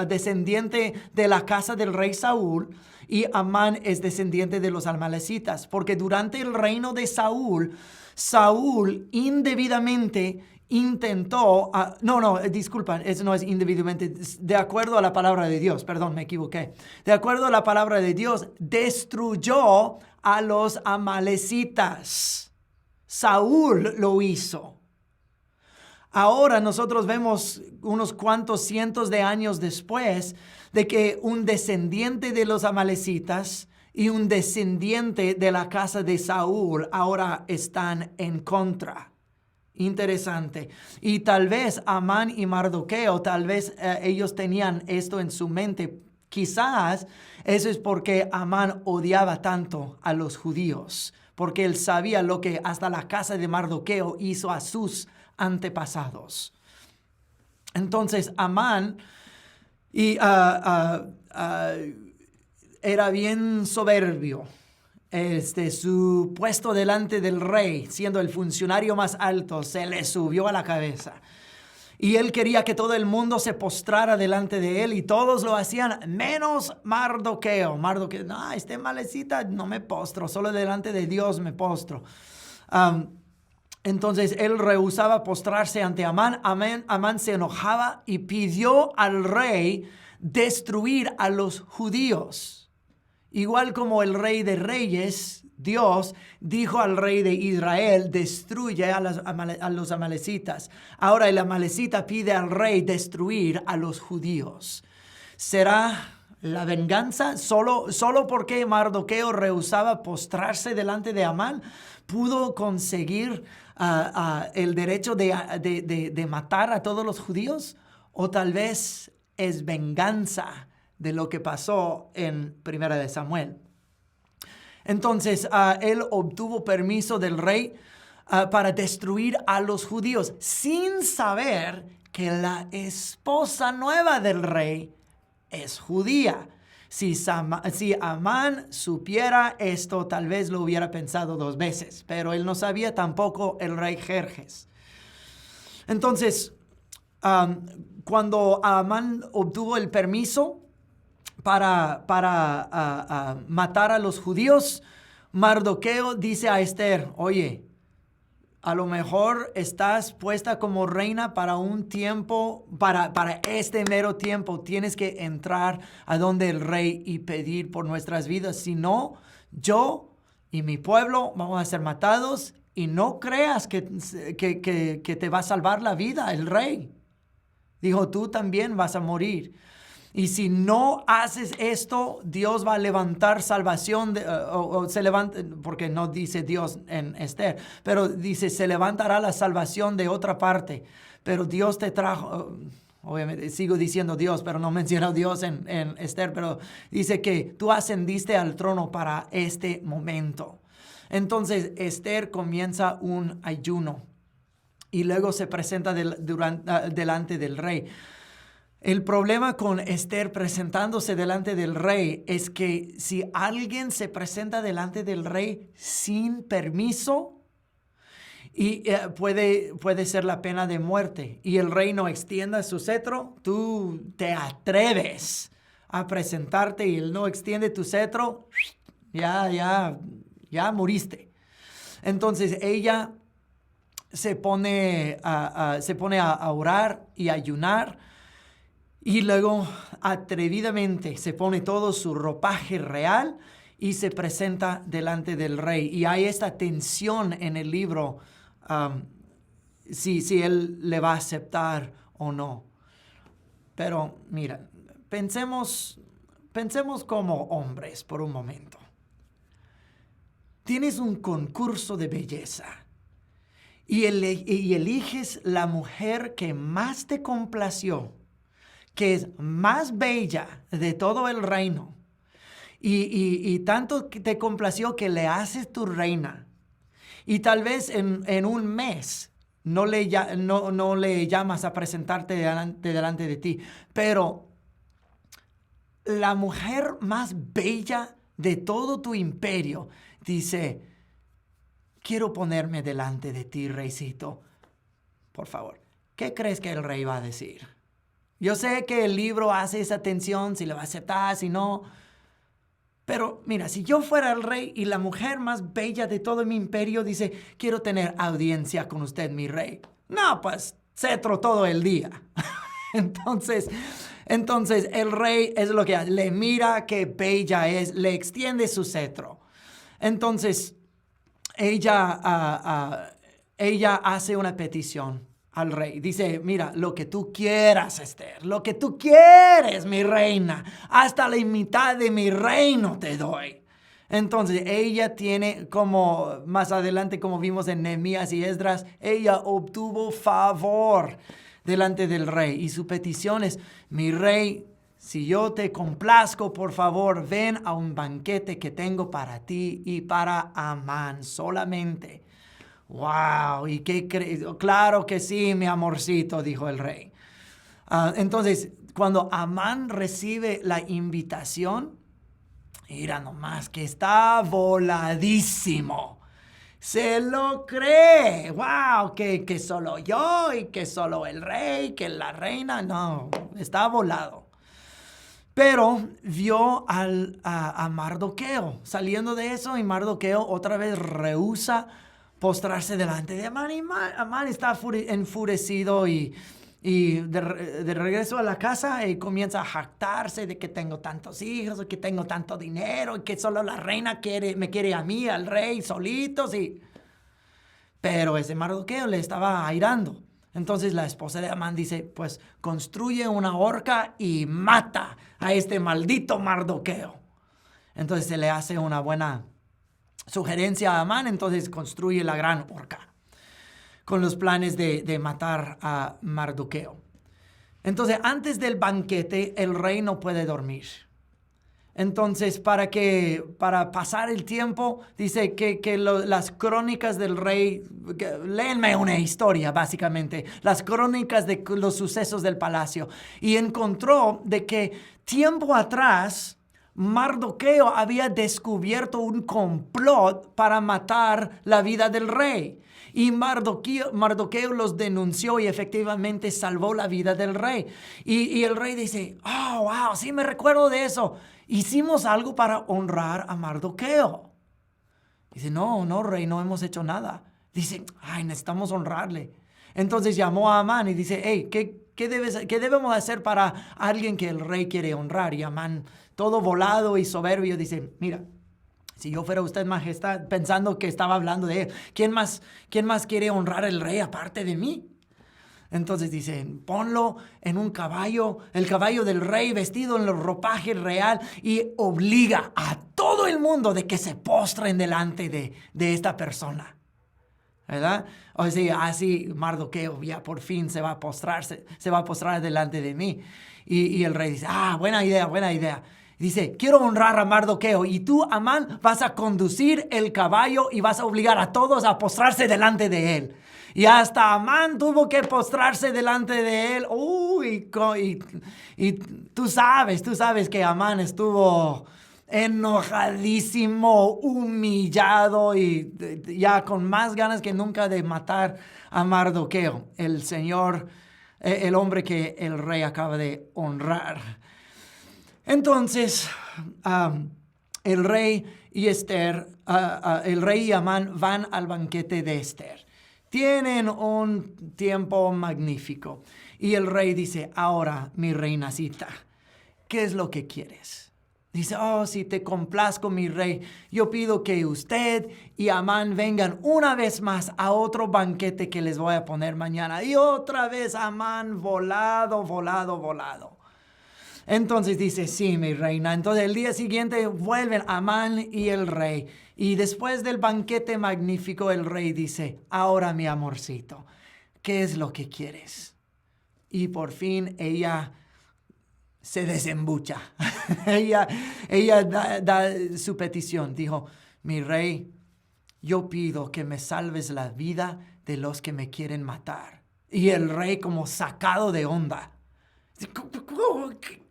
descendiente de la casa del rey Saúl, y Amán es descendiente de los amalecitas? Porque durante el reino de Saúl, Saúl indebidamente intentó, disculpa, eso no es indebidamente, de acuerdo a la palabra de Dios, perdón, me equivoqué. De acuerdo a la palabra de Dios, destruyó a los amalecitas. Saúl lo hizo. Ahora nosotros vemos unos cuantos cientos de años después de que un descendiente de los amalecitas y un descendiente de la casa de Saúl ahora están en contra. Interesante. Y tal vez Amán y Mardoqueo, tal vez ellos tenían esto en su mente. Quizás eso es porque Amán odiaba tanto a los judíos, porque él sabía lo que hasta la casa de Mardoqueo hizo a sus antepasados. Entonces Amán era bien soberbio. Su puesto delante del rey, siendo el funcionario más alto, se le subió a la cabeza. Y él quería que todo el mundo se postrara delante de él, y todos lo hacían, menos Mardoqueo. Mardoqueo, no, malecita, no me postro, solo delante de Dios me postro. Entonces él rehusaba postrarse ante Amán. Amán se enojaba y pidió al rey destruir a los judíos. Igual como el rey de reyes, Dios dijo al rey de Israel, destruye a los amalecitas. Ahora el amalecita pide al rey destruir a los judíos. ¿Será la venganza? Solo porque Mardoqueo rehusaba postrarse delante de Amán, pudo conseguir el derecho de matar a todos los judíos? ¿O tal vez es venganza de lo que pasó en Primera de Samuel? Entonces, él obtuvo permiso del rey para destruir a los judíos, sin saber que la esposa nueva del rey es judía. Si Amán supiera esto, tal vez lo hubiera pensado dos veces, pero él no sabía tampoco el rey Jerjes. Entonces, cuando Amán obtuvo el permiso para matar a los judíos, Mardoqueo dice a Esther, oye, a lo mejor estás puesta como reina para un tiempo, para este mero tiempo. Tienes que entrar a donde el rey y pedir por nuestras vidas. Si no, yo y mi pueblo vamos a ser matados, y no creas que te va a salvar la vida el rey. Dijo, tú también vas a morir. Y si no haces esto, Dios va a levantar salvación, se levanta, porque no dice Dios en Esther, pero dice, se levantará la salvación de otra parte. Pero Dios te trajo, obviamente sigo diciendo Dios, pero no menciono Dios en Esther, pero dice que tú ascendiste al trono para este momento. Entonces Esther comienza un ayuno y luego se presenta delante del rey. El problema con Esther presentándose delante del rey es que si alguien se presenta delante del rey sin permiso, puede ser la pena de muerte, y el rey no extienda su cetro, tú te atreves a presentarte y él no extiende tu cetro, ya moriste. Entonces ella se pone a orar y ayunar. Y luego atrevidamente se pone todo su ropaje real y se presenta delante del rey. Y hay esta tensión en el libro, si él le va a aceptar o no. Pero mira, pensemos como hombres por un momento. Tienes un concurso de belleza y eliges la mujer que más te complació, que es más bella de todo el reino, y tanto te complació que le haces tu reina, y tal vez en un mes no le llamas a presentarte delante de ti, pero la mujer más bella de todo tu imperio dice, quiero ponerme delante de ti, reycito, por favor. ¿Qué crees que el rey va a decir? Yo sé que el libro hace esa tensión, si le va a aceptar, si no. Pero mira, si yo fuera el rey y la mujer más bella de todo mi imperio dice, quiero tener audiencia con usted, mi rey. No, pues cetro todo el día. Entonces el rey es lo que hace. Le mira qué bella es, le extiende su cetro. Entonces ella hace una petición al rey. Dice, mira, lo que tú quieras, Esther, lo que tú quieres, mi reina, hasta la mitad de mi reino te doy. Entonces ella tiene, como más adelante, como vimos en Nehemías y Esdras, ella obtuvo favor delante del rey, y su petición es, mi rey, si yo te complazco, por favor, ven a un banquete que tengo para ti y para Amán solamente. ¡Wow! ¿Y qué crees? Claro que sí, mi amorcito, dijo el rey. Entonces, cuando Amán recibe la invitación, mira nomás que está voladísimo. Se lo cree. ¡Wow! Que solo yo y que solo el rey, que la reina. No, está volado. Pero vio a Mardoqueo saliendo de eso, y Mardoqueo otra vez rehúsa postrarse delante de Amán. Y Amán está enfurecido y de regreso a la casa comienza a jactarse de que tengo tantos hijos, que tengo tanto dinero, y que solo la reina me quiere a mí, al rey, solitos. Pero ese Mardoqueo le estaba airando. Entonces la esposa de Amán dice, pues construye una horca y mata a este maldito Mardoqueo. Entonces se le hace una buena sugerencia a Amán, entonces construye la gran horca con los planes de matar a Mardoqueo. Entonces antes del banquete el rey no puede dormir. Entonces para pasar el tiempo, dice que las crónicas del rey, léenme una historia básicamente, las crónicas de los sucesos del palacio, y encontró de que tiempo atrás Mardoqueo había descubierto un complot para matar la vida del rey. Y Mardoqueo los denunció y efectivamente salvó la vida del rey. Y el rey dice, oh, wow, sí me recuerdo de eso. Hicimos algo para honrar a Mardoqueo. Dice, no, rey, no hemos hecho nada. Dice, necesitamos honrarle. Entonces llamó a Amán y dice, hey, ¿qué debemos hacer para alguien que el rey quiere honrar? Y Amán, todo volado y soberbio, dice, mira, si yo fuera usted, majestad, pensando que estaba hablando de él, ¿quién más quiere honrar al rey aparte de mí? Entonces dice, ponlo en un caballo, el caballo del rey, vestido en el ropaje real, y obliga a todo el mundo de que se postren delante de esta persona. ¿verdad? O sea, así Mardoqueo ya por fin se va a postrar delante de mí. Y el rey dice, buena idea, buena idea. Dice, quiero honrar a Mardoqueo y tú, Amán, vas a conducir el caballo y vas a obligar a todos a postrarse delante de él. Y hasta Amán tuvo que postrarse delante de él. Y tú sabes que Amán estuvo enojadísimo, humillado y ya con más ganas que nunca de matar a Mardoqueo, el hombre que el rey acaba de honrar. Entonces, el rey y el rey y Amán van al banquete de Esther. Tienen un tiempo magnífico. Y el rey dice, ahora, mi reinacita, ¿qué es lo que quieres? Dice, si te complazco, mi rey, yo pido que usted y Amán vengan una vez más a otro banquete que les voy a poner mañana. Y otra vez Amán volado. Entonces dice, sí, mi reina. Entonces el día siguiente vuelven Amán y el rey. Y después del banquete magnífico, el rey dice, ahora mi amorcito, ¿qué es lo que quieres? Y por fin ella se desembucha. ella da su petición. Dijo, mi rey, yo pido que me salves la vida de los que me quieren matar. Y el rey como sacado de onda.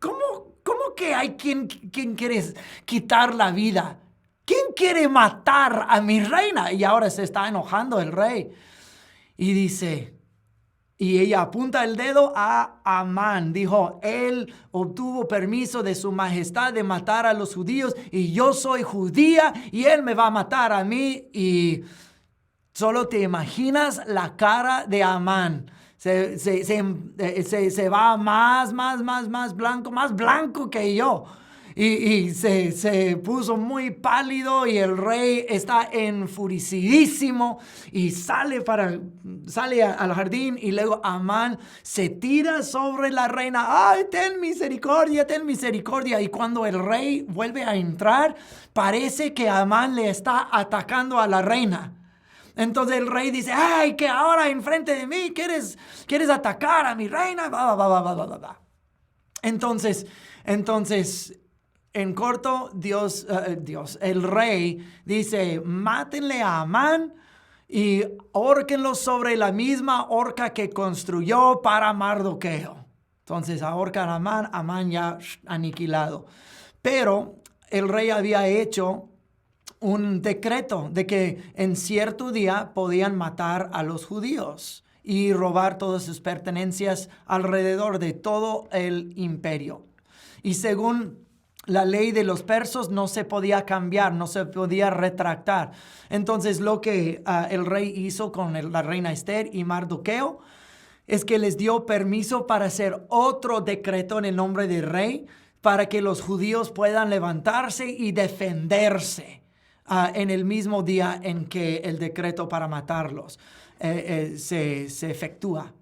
¿Cómo que hay quien quiere quitar la vida? ¿Quién quiere matar a mi reina? Y ahora se está enojando el rey. Y dice, y ella apunta el dedo a Amán. Dijo, él obtuvo permiso de su majestad de matar a los judíos y yo soy judía y él me va a matar a mí. Y solo te imaginas la cara de Amán. Se va más blanco que yo. Y se puso muy pálido y el rey está enfurecidísimo y sale al jardín y luego Amán se tira sobre la reina. ¡Ay, ten misericordia, ten misericordia! Y cuando el rey vuelve a entrar, parece que Amán le está atacando a la reina. Entonces el rey dice, ¡ay, que ahora enfrente de mí quieres atacar a mi reina! Entonces, en corto, el rey dice, mátenle a Amán y ahórquenlo sobre la misma horca que construyó para Mardoqueo. Entonces ahorcan a Amán ya aniquilado. Pero el rey había hecho un decreto de que en cierto día podían matar a los judíos y robar todas sus pertenencias alrededor de todo el imperio. Y según la ley de los persas no se podía cambiar, no se podía retractar. Entonces lo que el rey hizo con la reina Esther y Mardoqueo es que les dio permiso para hacer otro decreto en el nombre del rey para que los judíos puedan levantarse y defenderse en el mismo día en que el decreto para matarlos se efectúa.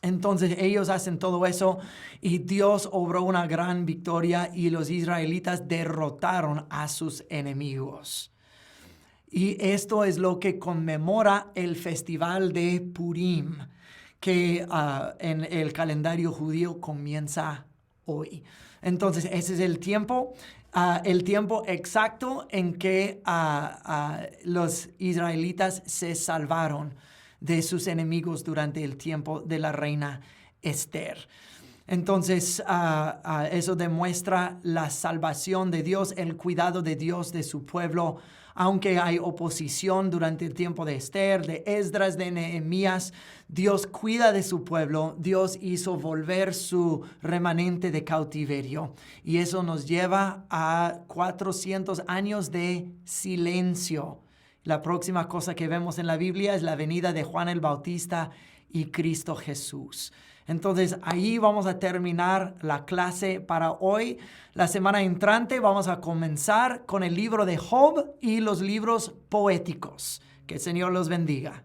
Entonces ellos hacen todo eso y Dios obró una gran victoria y los israelitas derrotaron a sus enemigos. Y esto es lo que conmemora el festival de Purim, que en el calendario judío comienza hoy. Entonces ese es el tiempo exacto en que los israelitas se salvaron de sus enemigos durante el tiempo de la reina Esther. Entonces, eso demuestra la salvación de Dios, el cuidado de Dios de su pueblo. Aunque hay oposición durante el tiempo de Esther, de Esdras, de Nehemías, Dios cuida de su pueblo. Dios hizo volver su remanente de cautiverio. Y eso nos lleva a 400 años de silencio. La próxima cosa que vemos en la Biblia es la venida de Juan el Bautista y Cristo Jesús. Entonces, ahí vamos a terminar la clase para hoy. La semana entrante vamos a comenzar con el libro de Job y los libros poéticos. Que el Señor los bendiga.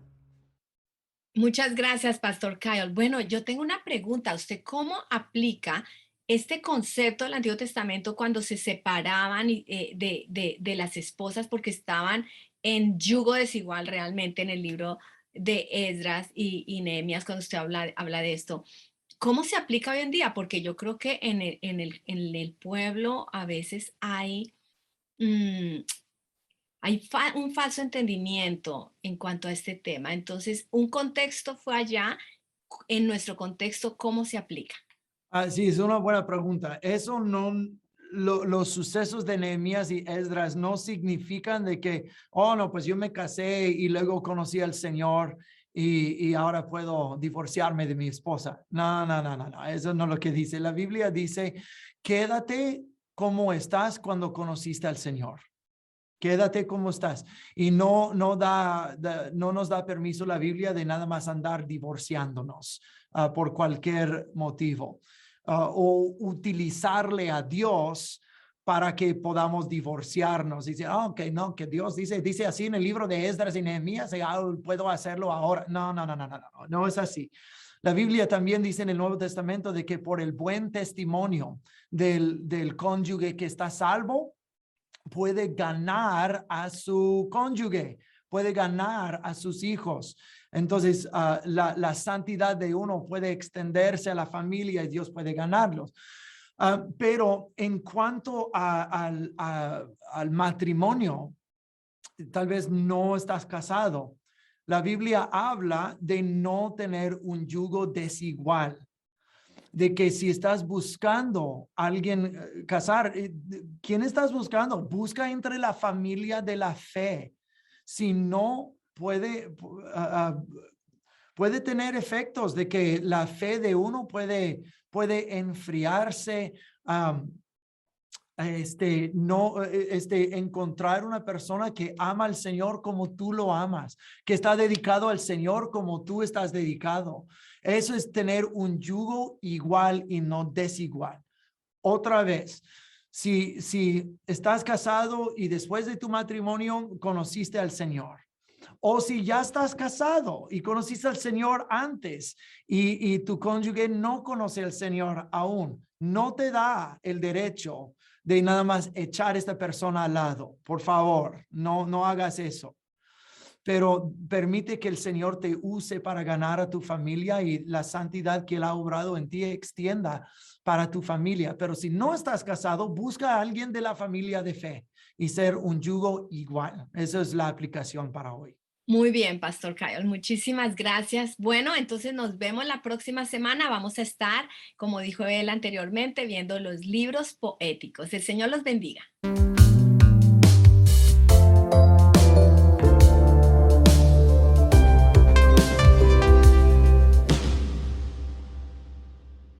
Muchas gracias, Pastor Kyle. Bueno, yo tengo una pregunta. ¿Usted cómo aplica este concepto del Antiguo Testamento cuando se separaban de las esposas porque estaban en yugo desigual realmente en el libro de Esdras y Nehemías cuando usted habla de esto. ¿Cómo se aplica hoy en día? Porque yo creo que en el pueblo a veces mm, hay un falso entendimiento en cuanto a este tema. Entonces, un contexto fue allá, en nuestro contexto, ¿cómo se aplica? Sí, es una buena pregunta. Eso no, los sucesos de Nehemías y Esdras no significan de que, oh, no, pues yo me casé y luego conocí al Señor y ahora puedo divorciarme de mi esposa. No, no, no, no, no. Eso no es lo que dice. La Biblia dice, quédate como estás cuando conociste al Señor. Quédate como estás. Y no nos da permiso la Biblia de nada más andar divorciándonos por cualquier motivo o utilizarle a Dios para que podamos divorciarnos. Dice, que no, que Dios dice así en el libro de Esdras y Nehemías, puedo hacerlo ahora. No, no, no, no, no, no, no es así. La Biblia también dice en el Nuevo Testamento de que por el buen testimonio del cónyuge que está salvo, puede ganar a su cónyuge, puede ganar a sus hijos. Entonces, la santidad de uno puede extenderse a la familia y Dios puede ganarlos. Pero en cuanto al matrimonio, tal vez no estás casado. La Biblia habla de no tener un yugo desigual, de que si estás buscando a alguien casar, ¿quién estás buscando? Busca entre la familia de la fe. Si no, puede tener efectos de que la fe de uno puede enfriarse. Encontrar una persona que ama al Señor como tú lo amas, que está dedicado al Señor como tú estás dedicado. Eso es tener un yugo igual y no desigual. Otra vez, si estás casado y después de tu matrimonio conociste al Señor, o si ya estás casado y conociste al Señor antes y tu cónyuge no conoce al Señor aún, no te da el derecho de nada más echar a esta persona al lado. Por favor, no hagas eso. Pero permite que el Señor te use para ganar a tu familia y la santidad que Él ha obrado en ti extienda para tu familia. Pero si no estás casado, busca a alguien de la familia de fe y ser un yugo igual. Esa es la aplicación para hoy. Muy bien, Pastor Kyle, muchísimas gracias. Bueno, entonces nos vemos la próxima semana. Vamos a estar, como dijo él anteriormente, viendo los libros poéticos. El Señor los bendiga.